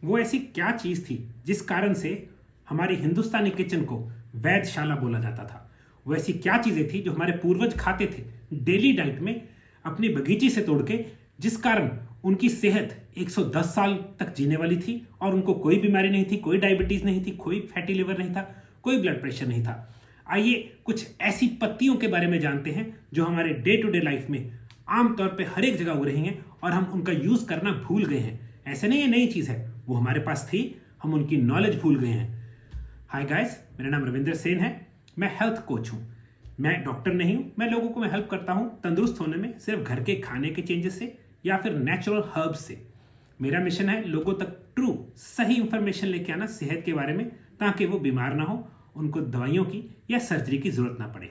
वो ऐसी क्या चीज थी जिस कारण से हमारी हिंदुस्तानी किचन को वैधशाला बोला जाता था। वो ऐसी क्या चीजें थी जो हमारे पूर्वज खाते थे डेली डाइट में अपनी बगीचे से तोड़ के, जिस कारण उनकी सेहत 110 साल तक जीने वाली थी और उनको कोई बीमारी नहीं थी, कोई डायबिटीज नहीं थी, कोई फैटी लिवर नहीं था, कोई ब्लड प्रेशर नहीं था। आइए कुछ ऐसी पत्तियों के बारे में जानते हैं जो हमारे डे टू डे लाइफ में आमतौर पे हर एक जगह उग रही हैं और हम उनका यूज करना भूल गए हैं। ऐसे नहीं, ये नई चीज है, वो हमारे पास थी, हम उनकी नॉलेज भूल गए हैं। हाय गाइस, मेरा नाम रविंदर सेन है, मैं हेल्थ कोच हूं। मैं डॉक्टर नहीं हूं, मैं लोगों को मैं हेल्प करता हूं तंदुरुस्त होने में, सिर्फ घर के खाने के चेंजेस से या फिर नेचुरल हर्ब्स से। मेरा मिशन है लोगों तक ट्रू सही इंफॉर्मेशन लेके आना सेहत के बारे में, ताकि वो बीमार ना हो, उनको दवाइयों की या सर्जरी की जरूरत ना पड़े।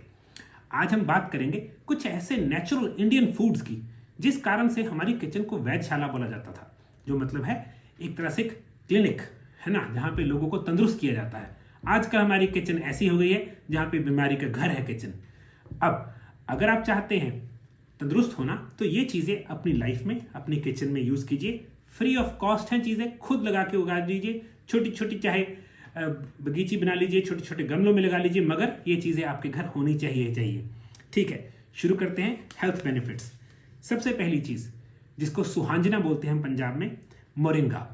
आज हम बात करेंगे कुछ ऐसे नेचुरल इंडियन फूड्स की जिस कारण से हमारी किचन को वैधशाला बोला जाता था, जो मतलब है एक तरह से क्लिनिक है ना, जहाँ पे लोगों को तंदुरुस्त किया जाता है। आजकल हमारी किचन ऐसी हो गई है जहाँ पे बीमारी का घर है किचन। अब अगर आप चाहते हैं तंदुरुस्त होना तो ये चीज़ें अपनी लाइफ में, अपनी किचन में यूज़ कीजिए। फ्री ऑफ कॉस्ट हैं चीज़ें, खुद लगा के उगा दीजिए। छोटी छोटी चाहे बगीची बना लीजिए, छोटे छोटे गमलों में लगा लीजिए, मगर ये चीज़ें आपके घर होनी चाहिए। ठीक है, शुरू करते हैं हेल्थ बेनिफिट्स। सबसे पहली चीज़ जिसको सुहांजना बोलते हैं हम पंजाब में, मोरिंगा।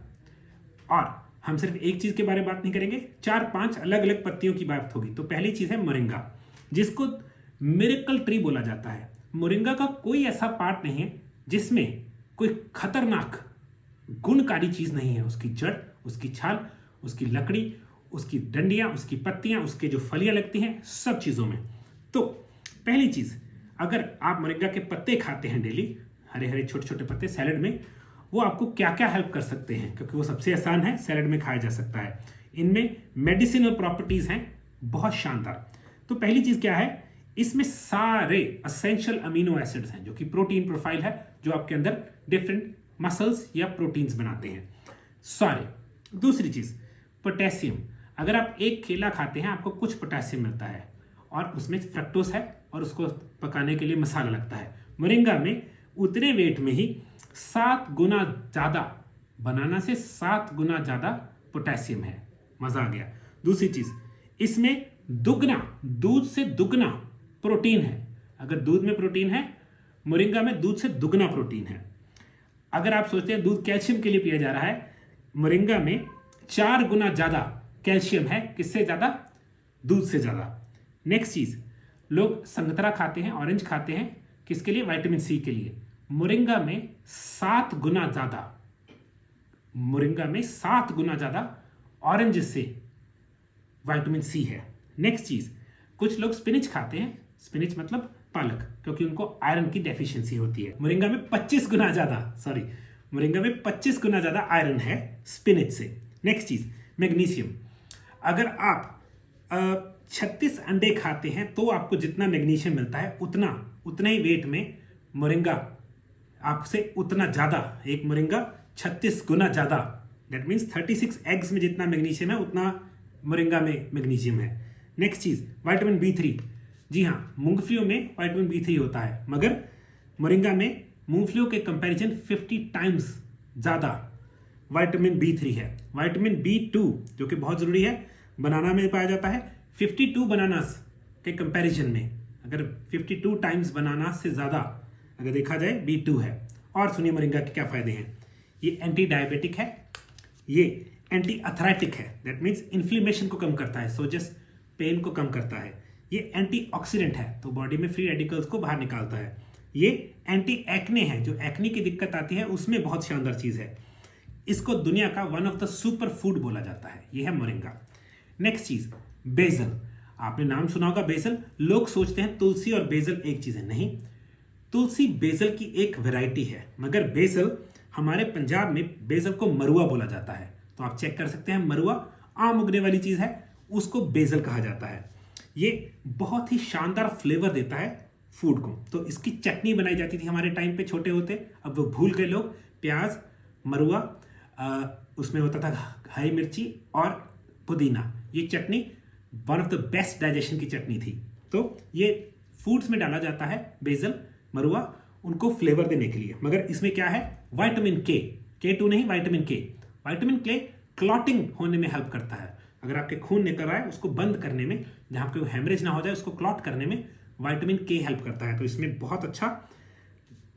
और हम सिर्फ एक चीज़ के बारे में बात नहीं करेंगे, 4-5 अलग अलग पत्तियों की बात होगी। तो पहली चीज़ है मोरिंगा, जिसको मिरेकल ट्री बोला जाता है। मोरिंगा का कोई ऐसा पार्ट नहीं है जिसमें कोई खतरनाक गुणकारी चीज़ नहीं है। उसकी जड़, उसकी छाल, उसकी लकड़ी, उसकी डंडियाँ, उसकी पत्तियाँ, उसके जो फलियाँ लगती हैं, सब चीज़ों में। तो पहली चीज़, अगर आप मोरिंगा के पत्ते खाते हैं डेली, हरे हरे छोटे छोटे पत्ते सैलड में, वो आपको क्या क्या हेल्प कर सकते हैं, क्योंकि वो सबसे आसान है, सैलड में खाया जा सकता है। इनमें मेडिसिनल प्रॉपर्टीज हैं बहुत शानदार। तो पहली चीज़ क्या है, इसमें सारे असेंशियल अमीनो एसिड्स हैं, जो कि प्रोटीन प्रोफाइल है, जो आपके अंदर डिफरेंट मसल्स या प्रोटीन्स बनाते हैं सारे। दूसरी चीज़ पोटेशियम। अगर आप एक केला खाते हैं आपको कुछ पोटेशियम मिलता है, और उसमें फ्रक्टोज है और उसको पकाने के लिए मसाला लगता है। मोरिंगा में उतने वेट में ही 7 गुना ज़्यादा, बनाना से 7 गुना ज़्यादा पोटेशियम है। मज़ा आ गया। दूसरी चीज़, इसमें दुगना, दूध से दुगना प्रोटीन है। अगर दूध में प्रोटीन है, मोरिंगा में दूध से दुगना प्रोटीन है। अगर आप सोचते हैं दूध कैल्शियम के लिए पिया जा रहा है, मोरिंगा में 4 गुना ज़्यादा कैल्शियम है। किससे ज़्यादा? दूध से ज़्यादा। नेक्स्ट चीज़, लोग संतरा खाते हैं, ऑरेंज खाते हैं, किसके लिए? विटामिन सी के लिए। मोरिंगा में 7 गुना ज़्यादा, मोरिंगा में 7 गुना ज़्यादा ऑरेंज से विटामिन सी है। नेक्स्ट चीज़, कुछ लोग स्पिनिच खाते हैं, स्पिनिच मतलब पालक, क्योंकि उनको आयरन की डेफिशिएंसी होती है। मोरिंगा में 25 गुना ज़्यादा, मोरिंगा में 25 गुना ज़्यादा आयरन है स्पिनिच से। नेक्स्ट चीज़, मैग्नीशियम। अगर आप 36 अंडे खाते हैं तो आपको जितना मैग्नीशियम मिलता है उतना ही वेट में मोरिंगा आपसे उतना ज़्यादा, एक मोरिंगा 36 गुना ज़्यादा, दैट मीन्स 36 एग्स में जितना मैग्नीशियम है उतना मोरिंगा में मैग्नीशियम है। नेक्स्ट चीज़, विटामिन B3। जी हाँ, मूंगफलियों में विटामिन B3 होता है, मगर मोरिंगा में मूंगफलियों के कंपैरिजन 50 टाइम्स ज़्यादा विटामिन B3 है। विटामिन B2 जो कि बहुत ज़रूरी है, बनाना में पाया जाता है। 52 बनानास के कंपैरिजन में, अगर 52 टाइम्स बनाना से ज़्यादा अगर देखा जाए, B2 है। और सुनिए मोरिंगा के क्या फ़ायदे हैं। ये एंटी डायबिटिक है, ये एंटी अथराइटिक है, दैट मीन्स इन्फ्लेमेशन को कम करता है, सोजस पेन को कम करता है। ये एंटीऑक्सीडेंट है, तो बॉडी में फ्री रेडिकल्स को बाहर निकालता है। ये एंटी एक्ने है, जो एक्ने की दिक्कत आती है उसमें बहुत शानदार चीज़ है। इसको दुनिया का one of the super food बोला जाता है, ये है मोरिंगा। नेक्स्ट चीज़, बेसल। आपने नाम सुना होगा बेसल। लोग सोचते हैं तुलसी और बेसल एक चीज़ है, नहीं। तुलसी बेसल की एक वैरायटी है, मगर बेसल, हमारे पंजाब में बेसल को मरुआ बोला जाता है। तो आप चेक कर सकते हैं, मरुआ आम उगने वाली चीज़ है, उसको बेसल कहा जाता है। ये बहुत ही शानदार फ्लेवर देता है फूड को। तो इसकी चटनी बनाई जाती थी हमारे टाइम पे छोटे होते, अब वो भूल गए लोग। प्याज, मरुआ, उसमें होता था हरी मिर्ची और पुदीना। ये चटनी one of the best digestion की चटनी थी। तो ये फूड्स में डाला जाता है, बेसल, मरुआ, उनको फ्लेवर देने के लिए। मगर इसमें क्या है? विटामिन K2 नहीं, विटामिन K। विटामिन के क्लॉटिंग होने में हेल्प करता है। अगर आपके खून निकल रहा है उसको बंद करने में, जहां पे हेमरेज ना हो जाए उसको क्लॉट करने में विटामिन के हेल्प करता है। तो इसमें बहुत अच्छा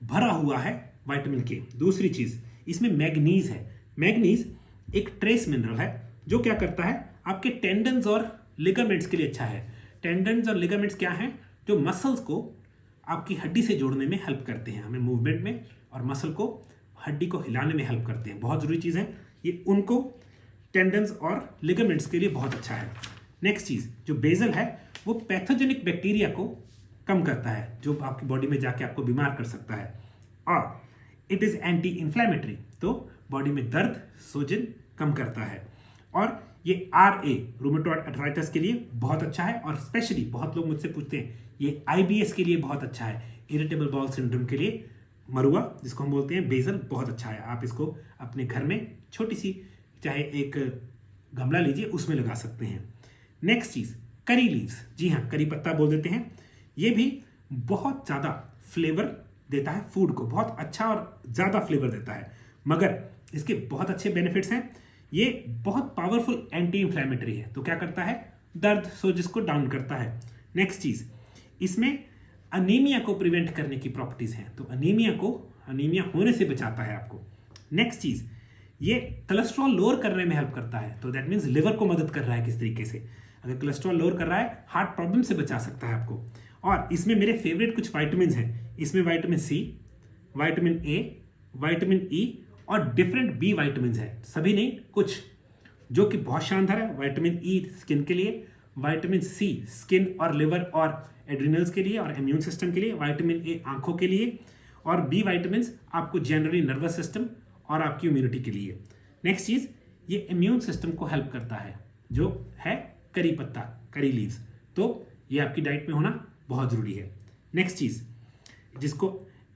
भरा हुआ है विटामिन के। दूसरी चीज इसमें मैग्नीज है। मैग्नीज एक ट्रेस मिनरल है जो क्या करता है, आपके टेंडन्स और लिगामेंट्स के लिए अच्छा है। टेंडन्स और लिगामेंट्स क्या हैं, जो मसल्स को आपकी हड्डी से जोड़ने में हेल्प करते हैं, हमें मूवमेंट में, और मसल को, हड्डी को हिलाने में हेल्प करते हैं। बहुत जरूरी चीज है ये, उनको टेंडन्स और लिगामेंट्स के लिए बहुत अच्छा है। नेक्स्ट चीज जो बेसल है वो पैथोजेनिक बैक्टीरिया को कम करता है जो आपकी बॉडी में जाके आपको बीमार कर सकता है, और इट इज एंटी इंफ्लेमेटरी, तो बॉडी में दर्द, सूजन कम करता है। और ये RA रूमेटॉइड अर्थराइटिस के लिए बहुत अच्छा है, और स्पेशली बहुत लोग मुझसे पूछते हैं ये IBS के लिए बहुत अच्छा है, इरिटेबल बाउल सिंड्रोम के लिए मरुआ जिसको हम बोलते हैं बेसल बहुत अच्छा है। आप इसको अपने घर में छोटी सी, चाहे एक गमला लीजिए उसमें लगा सकते हैं। नेक्स्ट चीज करी लीव्स, जी हाँ करी पत्ता बोल देते हैं, ये भी बहुत ज़्यादा फ्लेवर देता है फूड को, बहुत अच्छा और ज़्यादा फ्लेवर देता है, मगर इसके बहुत अच्छे बेनिफिट्स हैं। ये बहुत पावरफुल एंटी इंफ्लेमेटरी है, तो क्या करता है, दर्द सोजिश को डाउन करता है। नेक्स्ट चीज इसमें अनीमिया को प्रिवेंट करने की प्रॉपर्टीज हैं, तो अनीमिया होने से बचाता है आपको। नेक्स्ट चीज ये कोलेस्ट्रॉल लोअर करने में हेल्प करता है, तो दैट मीन्स लिवर को मदद कर रहा है किस तरीके से, अगर कोलेस्ट्रॉल लोअर कर रहा है हार्ट प्रॉब्लम से बचा सकता है आपको। और इसमें मेरे फेवरेट कुछ विटामिन हैं, इसमें vitamin C, vitamin A, vitamin E और डिफरेंट B विटामिन है, सभी नहीं कुछ, जो कि बहुत शानदार है। विटामिन E स्किन के लिए, विटामिन C स्किन और लिवर और एड्रिनल्स के लिए और इम्यून सिस्टम के लिए, विटामिन A आंखों के लिए, और B विटामिन आपको जनरली नर्वस सिस्टम और आपकी इम्यूनिटी के लिए। नेक्स्ट चीज ये इम्यून सिस्टम को हेल्प करता है, जो है करी पत्ता, करी लीव्स, तो ये आपकी डाइट में होना बहुत जरूरी है। नेक्स्ट चीज जिसको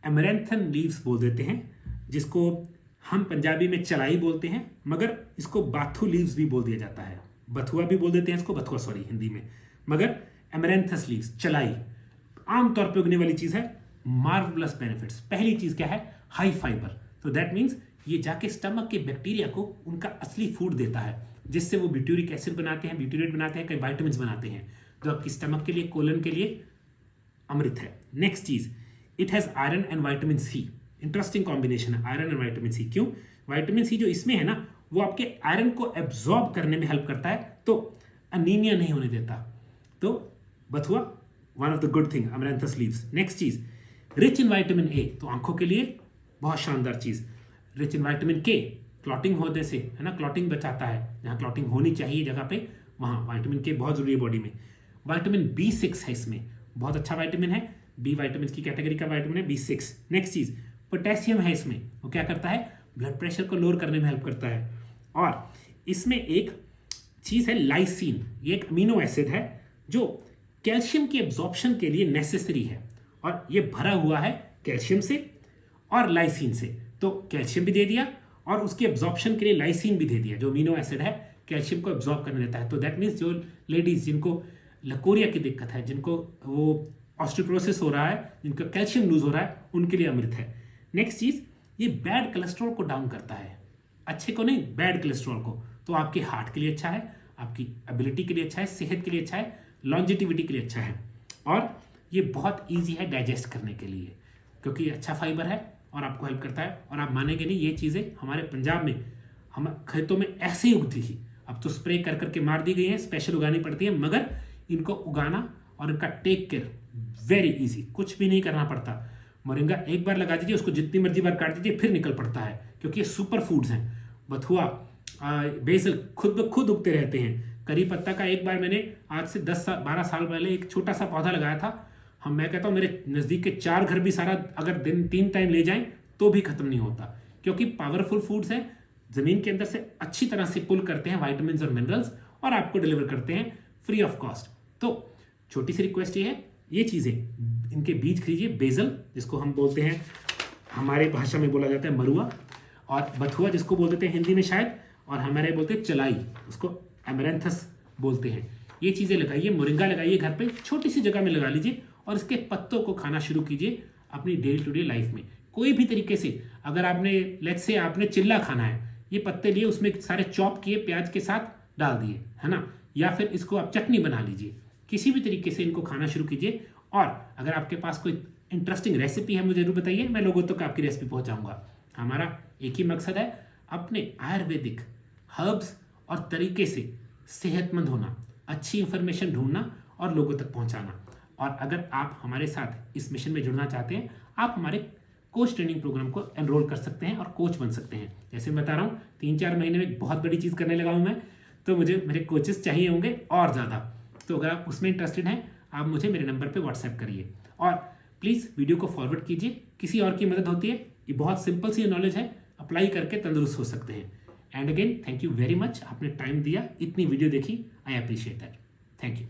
एमरैंथन लीव्स बोल देते हैं, जिसको हम पंजाबी में चलाई बोलते हैं, मगर इसको बाथू लीव्स भी बोल दिया जाता है, बथुआ भी बोल देते हैं इसको, बथुआ सॉरी हिंदी में, मगर एमरैंथस लीव्स, चलाई, आमतौर पे उगने वाली चीज है। मार्वलस बेनिफिट्स, पहली चीज क्या है, हाई फाइबर, तो दैट मीन्स ये जाके स्टमक के बैक्टीरिया को उनका असली फूड देता है, जिससे वो ब्यूटेरिक एसिड बनाते हैं, ब्यूटेरेट बनाते हैं, कई विटामिन बनाते हैं, जो आपकी स्टमक के लिए, कोलन के लिए अमृत है। नेक्स्ट चीज it has iron and vitamin C, interesting combination है आयरन एंड विटामिन C। क्यों, विटामिन C जो इसमें है ना वो आपके आयरन को एब्जॉर्ब करने में हेल्प करता है, तो अनीमिया नहीं होने देता। तो बथुआ one of the good thing, amaranthus leaves. Next चीज रिच इन विटामिन A, तो आंखों के लिए बहुत शानदार चीज। Rich in vitamin K, clotting होने से, है ना, क्लॉटिंग बचाता है, जहां क्लॉटिंग होनी चाहिए जगह पे वहां विटामिन K बहुत जरूरी है बॉडी में। विटामिन B6 है इसमें, बहुत अच्छा विटामिन है, B विटामिन की कैटेगरी का विटामिन है B6। नेक्स्ट चीज पोटेशियम है इसमें, वो क्या करता है, ब्लड प्रेशर को लोअर करने में हेल्प करता है। और इसमें एक चीज है लाइसिन, ये एक अमीनो एसिड है जो कैल्शियम की एब्जॉर्प्शन के लिए नेसेसरी है, और ये भरा हुआ है कैल्शियम से और लाइसिन से, तो कैल्शियम भी दे दिया और उसकी एब्जॉर्प्शन के लिए लाइसिन भी दे दिया, जो अमीनो एसिड है कैल्शियम को एब्जॉर्ब करने देता है। तो दैट मीन्स जो लेडीज जिनको लकोरिया की दिक्कत है, जिनको वो ऑस्टियोपोरोसिस हो रहा है, जिनका कैल्शियम लूज हो रहा है, उनके लिए अमृत है। नेक्स्ट चीज ये बैड कोलेस्ट्रॉल को डाउन करता है, अच्छे को नहीं, बैड कोलेस्ट्रॉल को, तो आपके हार्ट के लिए अच्छा है, आपकी एबिलिटी के लिए अच्छा है, सेहत के लिए अच्छा है, लॉन्जिटिविटी के लिए अच्छा है, और ये बहुत ईजी है डाइजेस्ट करने के लिए, क्योंकि अच्छा फाइबर है और आपको हेल्प करता है। और आप मानेंगे नहीं, ये चीज़ें हमारे पंजाब में हम खेतों में ऐसे ही उगती थी, अब तो स्प्रे कर करके मार दी गई है, स्पेशल उगानी पड़ती है, मगर इनको उगाना और इनका टेक केयर वेरी इजी, कुछ भी नहीं करना पड़ता। मोरिंगा एक बार लगा दीजिए, उसको जितनी मर्जी बार काट दीजिए, फिर निकल पड़ता है, क्योंकि ये सुपर फूड्स हैं। बथुआ, बेसल खुद ब खुद उगते रहते हैं। करी पत्ता का एक बार मैंने आज से 10-12 साल पहले एक छोटा सा पौधा लगाया था, मैं कहता हूँ मेरे नज़दीक के 4 घर भी सारा अगर दिन 3 टाइम ले जाएं तो भी खत्म नहीं होता, क्योंकि पावरफुल फूड्स हैं, जमीन के अंदर से अच्छी तरह से पुल करते हैं विटामिन और मिनरल्स, और आपको डिलीवर करते हैं फ्री ऑफ कॉस्ट। तो छोटी सी रिक्वेस्ट ये है, ये चीज़ें इनके बीज खरीदिए, बेसल जिसको हम बोलते हैं, हमारे भाषा में बोला जाता है मरुआ, और बथुआ जिसको बोल देते हैं हिंदी में शायद, और हमारे बोलते हैं चलाई, उसको एमरैंथस बोलते हैं। ये चीज़ें लगाइए, मोरिंगा लगाइए घर पे, छोटी सी जगह में लगा लीजिए, और इसके पत्तों को खाना शुरू कीजिए अपनी डे टू डे लाइफ में। कोई भी तरीके से, अगर आपने लेट्स से आपने चिल्ला खाना है, ये पत्ते लिए, उसमें सारे चॉप किए प्याज के साथ डाल दिए, है ना, या फिर इसको आप चटनी बना लीजिए, किसी भी तरीके से इनको खाना शुरू कीजिए। और अगर आपके पास कोई इंटरेस्टिंग रेसिपी है मुझे जरूर बताइए, मैं लोगों तक आपकी रेसिपी पहुंचाऊंगा। हमारा एक ही मकसद है, अपने आयुर्वेदिक हर्ब्स और तरीके से सेहतमंद होना, अच्छी इंफॉर्मेशन ढूंढना और लोगों तक पहुंचाना। और अगर आप हमारे साथ इस मिशन में जुड़ना चाहते हैं, आप हमारे कोच ट्रेनिंग प्रोग्राम को एनरोल कर सकते हैं और कोच बन सकते हैं। जैसे मैं बता रहा हूँ 3-4 महीने में एक बहुत बड़ी चीज़ करने लगा हूँ मैं, तो मुझे मेरे कोचेस चाहिए होंगे और ज़्यादा। तो अगर आप उसमें इंटरेस्टेड हैं, आप मुझे मेरे नंबर पे व्हाट्सएप करिए और प्लीज़ वीडियो को फॉरवर्ड कीजिए, किसी और की मदद होती है। ये बहुत सिंपल सी नॉलेज है, अप्लाई करके तंदुरुस्त हो सकते हैं। And again thank you very much, आपने टाइम दिया, इतनी वीडियो देखी, I appreciate that. Thank you.